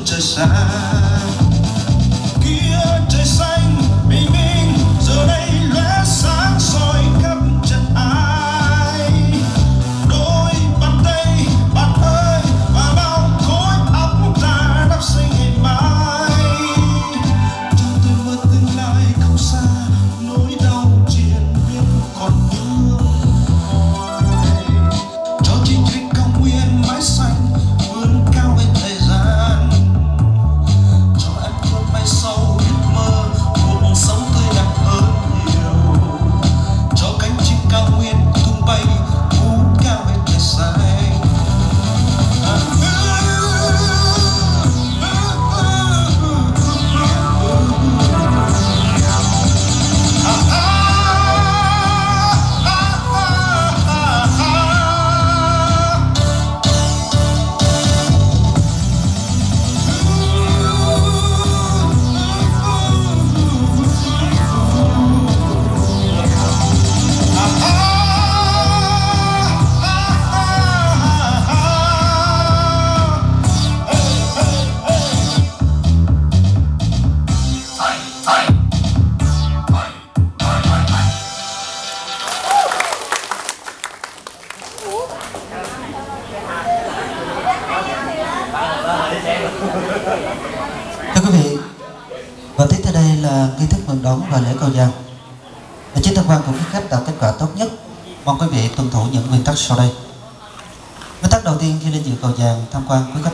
trời xa. Kia trời xanh bình minh giờ đây lóe sáng soi khắp chân ai. Đôi bàn tay bạn ơi và bao khối óc ta đắp xây ngày mai. Cho tôi mơ tương lai không xa, nỗi đau triền miên còn vương. Cho chinh thịch cao nguyên mái xanh vươn cao về thời gian. Cho em vươn bay sâu ước mơ cuộc sống tươi đẹp hơn nhiều. Cho cánh chim cao nguyên tung bay vút cao về trời xanh. Thưa quý vị, và tiếp theo đây là nghi thức mừng đón và lễ cầu giang. Chính tham quan của quý khách đạt kết quả tốt nhất. Mong quý vị tuân thủ những nguyên tắc sau đây. Nguyên tắc đầu tiên khi lên dự cầu giang, tham quan quý khách